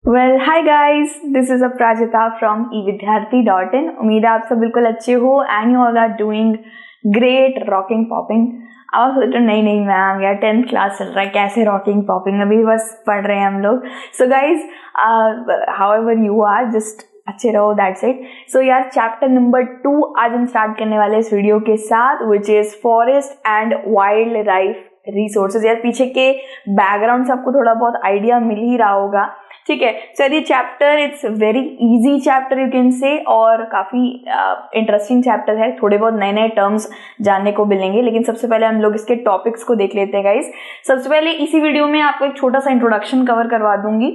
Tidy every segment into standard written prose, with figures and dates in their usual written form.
Well hi guys, this is Aparajita from evidyarthi.in। उम्मीद है आप सब बिल्कुल अच्छे हो and you all are doing great, rocking popping. आप सोचो नहीं मैम यार 10th क्लास चल रहा है, कैसे रॉकिंग पॉपिंग, अभी बस पढ़ रहे हैं हम लोग। So guys however you are, just अच्छे रहो, दैट्स इट। सो यार चैप्टर नंबर 2 आज हम स्टार्ट करने वाले इस वीडियो के साथ, which is forest and wild life resources. यार पीछे के बैकग्राउंड से आपको थोड़ा बहुत आइडिया मिल ही रहा होगा, ठीक है। सर ये chapter it's very easy chapter you can say, और काफ़ी इंटरेस्टिंग चैप्टर है। थोड़े बहुत नए नए टर्म्स जानने को मिलेंगे, लेकिन सबसे पहले हम लोग इसके टॉपिक्स को देख लेते हैं गाइस। सबसे पहले इसी वीडियो में आपको एक छोटा सा इंट्रोडक्शन कवर करवा दूंगी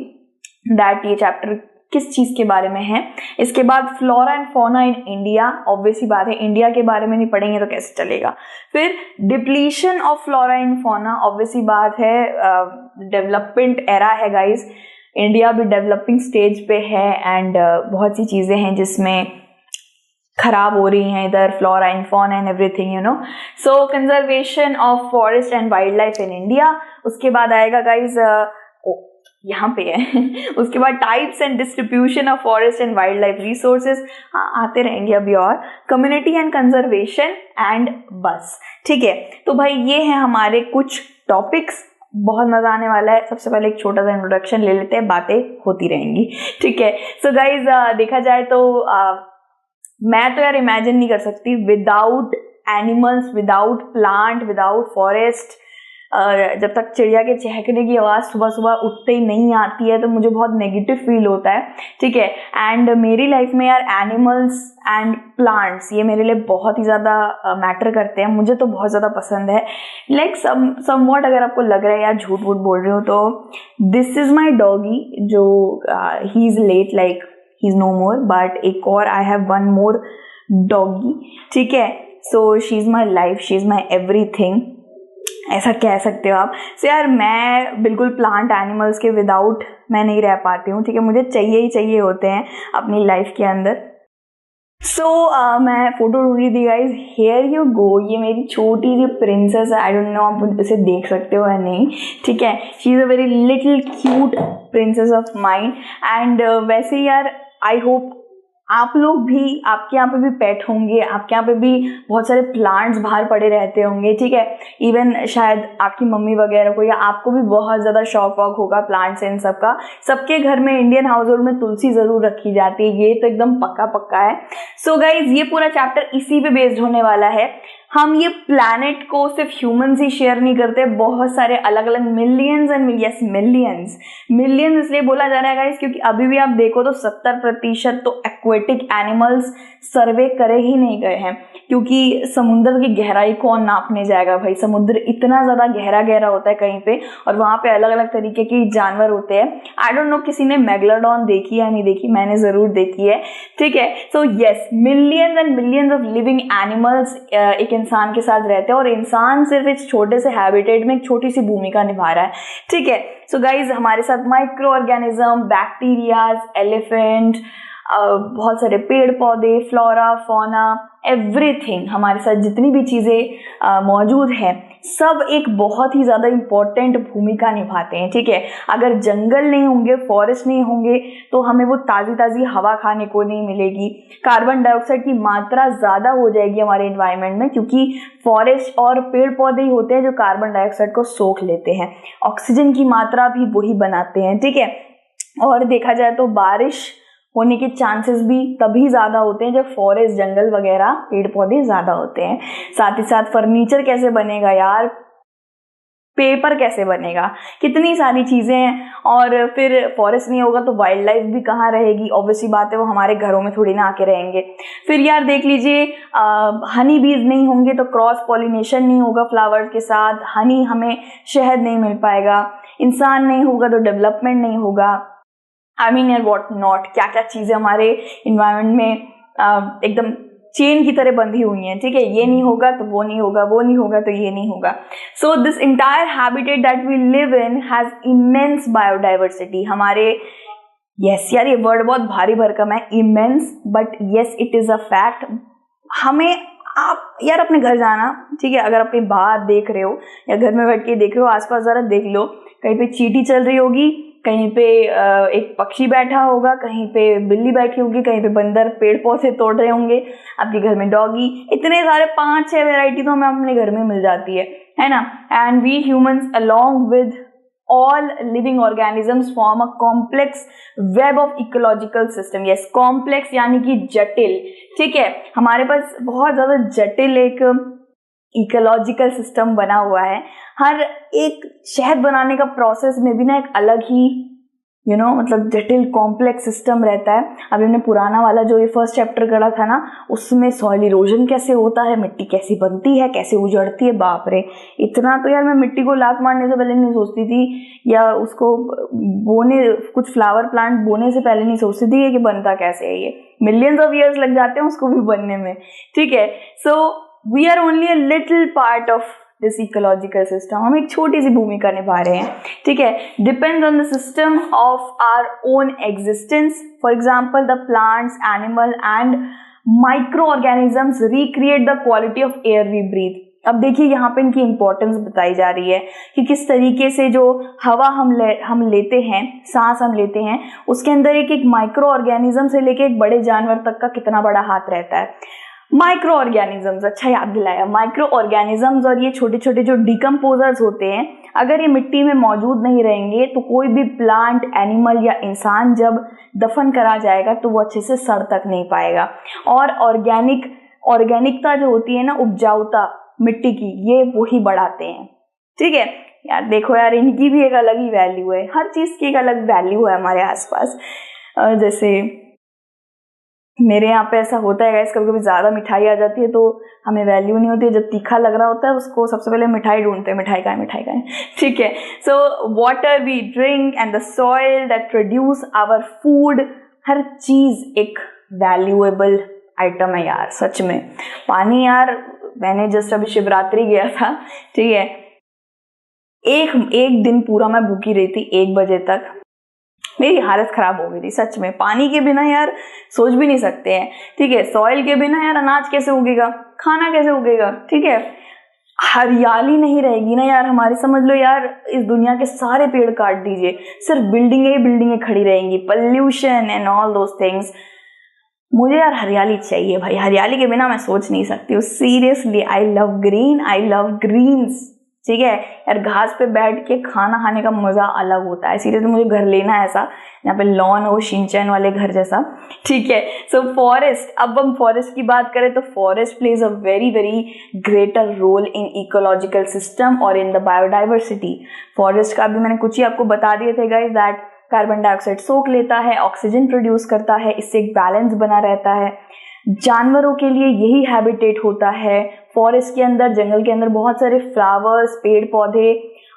दैट ये चैप्टर किस चीज के बारे में है। इसके बाद flora and fauna in India, obviously बात है इंडिया के बारे में नहीं पढ़ेंगे तो कैसे चलेगा। फिर depletion of flora and fauna, obviously बात है डेवलपमेंट एरा है गाइस, इंडिया भी डेवलपिंग स्टेज पे है एंड बहुत सी चीजें हैं जिसमें खराब हो रही हैं इधर, flora and fauna and everything you know. So conservation of forest and wild life in India. उसके बाद आएगा गाइज यहाँ पे है उसके बाद types and distribution of forest and wild life resources, हाँ आते रहेंगे अभी, और कम्युनिटी एंड कंजर्वेशन एंड बस, ठीक है। तो भाई ये हैं हमारे कुछ टॉपिक्स, बहुत मजा आने वाला है। सबसे पहले एक छोटा सा इंट्रोडक्शन ले लेते हैं, बातें होती रहेंगी, ठीक है। सो गाइज देखा जाए तो मैं तो यार इमेजिन नहीं कर सकती without animals, without plant, without forest. जब तक चिड़िया के चहकने की आवाज़ सुबह सुबह उठते ही नहीं आती है तो मुझे बहुत नेगेटिव फील होता है, ठीक है। एंड मेरी लाइफ में यार एनिमल्स एंड प्लांट्स ये मेरे लिए बहुत ही ज़्यादा मैटर करते हैं, मुझे तो बहुत ज़्यादा पसंद है। लाइक समवॉट अगर आपको लग रहा है यार झूठ वूठ बोल रही हूँ, तो दिस इज़ माई डॉगी जो he is late, like he is no more, but एक और I have one more doggy, ठीक है। So she is my life, she is my everything, ऐसा कह सकते हो आप। सो यार मैं बिल्कुल प्लांट एनिमल्स के विदाउट मैं नहीं रह पाती हूँ, ठीक है। मुझे चाहिए ही चाहिए होते हैं अपनी लाइफ के अंदर। सो मैं फोटो ढूंढ रही थी गाइज, हियर यू गो, ये मेरी छोटी सी प्रिंसेस है। आई डोंट नो आप इसे देख सकते हो या नहीं, ठीक है। She is a very little cute princess of mind. And वैसे यार आई होप आप लोग भी, आपके यहाँ पे भी पेट होंगे, आपके यहाँ पे भी बहुत सारे प्लांट्स बाहर पड़े रहते होंगे, ठीक है। इवन शायद आपकी मम्मी वगैरह को या आपको भी बहुत ज़्यादा शौक वॉक होगा प्लांट्स इन सब का। सबके घर में इंडियन हाउस होल्ड में तुलसी ज़रूर रखी जाती है, ये तो एकदम पक्का पक्का है। सो गाइज ये पूरा चैप्टर इसी पे बेस्ड होने वाला है। हम ये प्लैनेट को सिर्फ ह्यूमंस ही शेयर नहीं करते, बहुत सारे अलग अलग मिलियंस एंड यस मिलियंस इसलिए बोला जा रहा है गाइस क्योंकि अभी भी आप देखो तो 70% तो एक्वेटिक एनिमल्स सर्वे करे ही नहीं गए हैं, क्योंकि समुद्र की गहराई कौन नापने जाएगा भाई। समुद्र इतना ज़्यादा गहरा होता है कहीं पे, और वहाँ पे अलग अलग तरीके के जानवर होते हैं। आई डोंट नो किसी ने मेगलोडॉन देखी या नहीं देखी, मैंने ज़रूर देखी है, ठीक है। So yes millions and millions of living animals एक इंसान के साथ रहते हैं, और इंसान सिर्फ इस छोटे से हैबिटेट में एक छोटी सी भूमिका निभा रहा है, ठीक है। सो गाइज हमारे साथ माइक्रो ऑर्गेनिज्म, बैक्टीरियाज, एलिफेंट, बहुत सारे पेड़ पौधे, फ्लोरा फौना, एवरीथिंग, हमारे साथ जितनी भी चीज़ें मौजूद हैं सब एक बहुत ही ज़्यादा इम्पोर्टेंट भूमिका निभाते हैं, ठीक है। अगर जंगल नहीं होंगे, फॉरेस्ट नहीं होंगे तो हमें वो ताज़ी ताज़ी हवा खाने को नहीं मिलेगी, कार्बन डाइऑक्साइड की मात्रा ज़्यादा हो जाएगी हमारे एनवायरनमेंट में, क्योंकि फॉरेस्ट और पेड़ पौधे ही होते हैं जो कार्बन डाइऑक्साइड को सोख लेते हैं, ऑक्सीजन की मात्रा भी वही बनाते हैं, ठीक है। और देखा जाए तो बारिश होने के चांसेस भी तभी ज़्यादा होते हैं जब फॉरेस्ट, जंगल वगैरह, पेड़ पौधे ज़्यादा होते हैं। साथ ही साथ फर्नीचर कैसे बनेगा यार, पेपर कैसे बनेगा, कितनी सारी चीज़ें हैं। और फिर फॉरेस्ट नहीं होगा तो वाइल्ड लाइफ भी कहाँ रहेगी, ऑब्वियसली बात है वो हमारे घरों में थोड़ी ना आके रहेंगे। फिर यार देख लीजिए हनी बीज नहीं होंगे तो क्रॉस पॉलिनेशन नहीं होगा फ्लावर्स के साथ, हनी हमें शहद नहीं मिल पाएगा। इंसान नहीं होगा तो डेवलपमेंट नहीं होगा। आई मीन यार वॉट नॉट, क्या क्या चीज़ें हमारे इन्वायरमेंट में एकदम चेन की तरह बंधी हुई हैं, ठीक है। ये नहीं होगा तो वो नहीं होगा, वो नहीं होगा तो ये नहीं होगा। So this entire habitat that we live in has immense biodiversity. हमारे यस यार ये वर्ड बहुत भारी भरकम है, immense, but yes it is a fact. हमें आप यार अपने घर जाना, ठीक है, अगर अपनी बात देख रहे हो या घर में बैठ के देख रहे हो, आसपास ज़रा देख लो, कहीं पे चींटी चल रही होगी कहीं पे एक पक्षी बैठा होगा, कहीं पे बिल्ली बैठी होगी, कहीं पे बंदर पेड़ पौधे तोड़ रहे होंगे, आपके घर में डॉगी, इतने सारे 5-6 वैरायटी तो हमें अपने घर में मिल जाती है ना। And we humans along with all living organisms form a complex web of ecological system। yes, complex यानी कि जटिल, ठीक है, हमारे पास बहुत ज्यादा जटिल एक इकोलॉजिकल सिस्टम बना हुआ है। हर एक शहद बनाने का प्रोसेस में भी ना एक अलग ही मतलब जटिल कॉम्प्लेक्स सिस्टम रहता है। अभी हमने पुराना वाला जो ये फर्स्ट चैप्टर करा था ना, उसमें सॉइल इरोजन कैसे होता है, मिट्टी कैसी बनती है, कैसे उजड़ती है, बाप रे, इतना तो यार मैं मिट्टी को लात मारने से पहले नहीं सोचती थी, या उसको बोने, कुछ फ्लावर प्लांट बोने से पहले नहीं सोचती थी कि बनता कैसे है। ये मिलियंस ऑफ ईयर्स लग जाते हैं उसको भी बनने में, ठीक है। So we are only a little part of this ecological system. हम एक छोटी सी भूमिका निभा रहे हैं, ठीक है। Depends on the system of our own existence. For example the plants, animal and microorganisms recreate the quality of air we breathe. अब देखिए यहाँ पे इनकी इंपॉर्टेंस बताई जा रही है कि किस तरीके से जो हवा हम लेते हैं, सांस हम लेते हैं, उसके अंदर एक एक माइक्रो ऑर्गेनिज्म से लेके एक बड़े जानवर तक का कितना बड़ा हाथ रहता है। माइक्रो ऑर्गेनिजम्स, अच्छा याद दिलाया, माइक्रो ऑर्गेनिजम्स और ये छोटे छोटे जो डिकम्पोजर्स होते हैं, अगर ये मिट्टी में मौजूद नहीं रहेंगे तो कोई भी प्लांट, एनिमल या इंसान जब दफन करा जाएगा तो वो अच्छे से सड़ तक नहीं पाएगा। और ऑर्गेनिकता जो होती है ना, उपजाऊता मिट्टी की, ये वही बढ़ाते हैं, ठीक है। यार देखो यार, इनकी भी एक अलग ही वैल्यू है, हर चीज की एक अलग वैल्यू है हमारे आसपास। जैसे मेरे यहाँ पे ऐसा होता है गाइस, कभी कभी ज्यादा मिठाई आ जाती है तो हमें वैल्यू नहीं होती है। जब तीखा लग रहा होता है उसको सबसे पहले मिठाई ढूंढते हैं, मिठाई का है, ठीक है। So water we drink and the soil that produce our food, हर चीज एक वैल्यूएबल आइटम है यार, सच में। पानी यार, मैंने जस्ट अभी शिवरात्रि गया था, ठीक है, एक दिन पूरा मैं भूखी रही थी, 1 बजे तक मेरी हालत खराब हो गई थी सच में। पानी के बिना यार सोच भी नहीं सकते हैं, ठीक है। सॉइल के बिना यार अनाज कैसे उगेगा, खाना कैसे उगेगा, ठीक है। हरियाली नहीं रहेगी ना यार हमारी, समझ लो यार इस दुनिया के सारे पेड़ काट दीजिए, सिर्फ बिल्डिंगें खड़ी रहेंगी, pollution and all those things. मुझे यार हरियाली चाहिए भाई, हरियाली के बिना मैं सोच नहीं सकती हूँ seriously. I love green, I love greens, ठीक है यार। घास पे बैठ के खाना खाने का मजा अलग होता है, सीरियसली मुझे घर लेना है ऐसा, यहाँ पे लॉन हो, शिनचैन वाले घर जैसा, ठीक है। सो फॉरेस्ट, अब हम फॉरेस्ट की बात करें तो forest plays a very very greater role in ecological system और इन द बायोडाइवर्सिटी। फॉरेस्ट का भी मैंने कुछ ही आपको बता दिए थे गाइस, दैट कार्बन डाइऑक्साइड सोख लेता है, ऑक्सीजन प्रोड्यूस करता है, इससे एक बैलेंस बना रहता है। जानवरों के लिए यही हैबिटेट होता है। फॉरेस्ट के अंदर, जंगल के अंदर बहुत सारे फ्लावर्स, पेड़ पौधे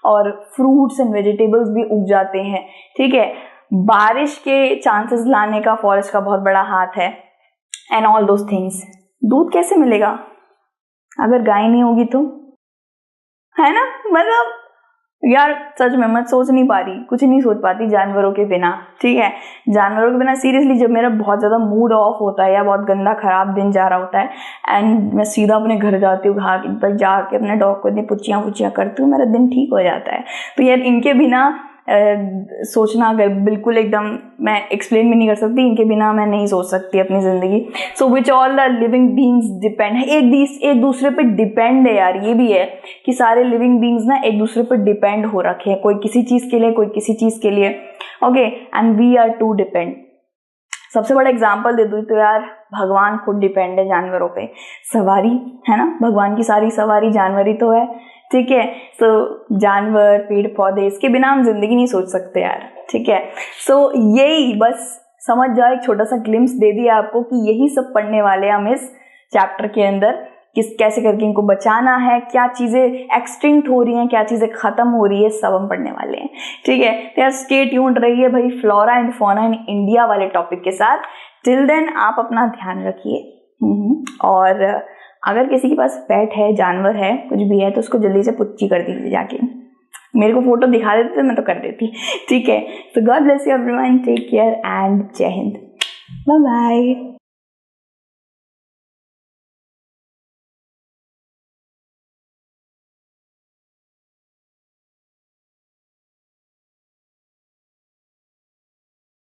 और फ्रूट्स एंड वेजिटेबल्स भी उग जाते हैं, ठीक है। बारिश के चांसेस लाने का फॉरेस्ट का बहुत बड़ा हाथ है एंड ऑल दोस थिंग्स। दूध कैसे मिलेगा अगर गाय नहीं होगी तो, है ना। मतलब यार सच में मैं सोच नहीं पा रही, कुछ नहीं सोच पाती जानवरों के बिना, ठीक है। जानवरों के बिना सीरियसली जब मेरा बहुत ज्यादा मूड ऑफ होता है या बहुत गंदा खराब दिन जा रहा होता है एंड मैं सीधा अपने घर जाती हूँ, घर तक जाके अपने डॉग को इतनी पुच्चियाँ करती हूँ, मेरा दिन ठीक हो जाता है। तो यार इनके बिना सोचना अगर बिल्कुल एकदम मैं एक्सप्लेन भी नहीं कर सकती, इनके बिना मैं नहीं सोच सकती अपनी जिंदगी। So which all the living beings depend है, एक दूसरे पे डिपेंड है यार। ये भी है कि सारे लिविंग बींग्स ना एक दूसरे पे डिपेंड हो रखे हैं, कोई किसी चीज के लिए, कोई किसी चीज के लिए, okay. And we are to depend. सबसे बड़ा एग्जाम्पल दे दूं तो यार भगवान खुद डिपेंड है जानवरों पे। सवारी है ना, भगवान की सारी सवारी जानवर ही तो है, ठीक है। सो जानवर, पेड़ पौधे, इसके बिना हम जिंदगी नहीं सोच सकते यार, ठीक है। सो यही बस समझ जाओ, एक छोटा सा ग्लिम्स दे दिया आपको कि यही सब पढ़ने वाले हम इस चैप्टर के अंदर, किस कैसे करके इनको बचाना है, क्या चीजें एक्सटिंक्ट हो रही हैं, क्या चीजें खत्म हो रही है, सब हम पढ़ने वाले हैं, ठीक है। तो यार स्टे ट्यून्ड रहिए भाई flora and fauna in India वाले टॉपिक के साथ। टिल देन आप अपना ध्यान रखिए और अगर किसी के पास पेट है, जानवर है, कुछ भी है तो उसको जल्दी से पुच्ची कर दीजिए जाके। मेरे को फोटो दिखा देते तो मैं तो कर देती, ठीक है। तो God bless you everyone, take care and जय हिंद, बाय बाय।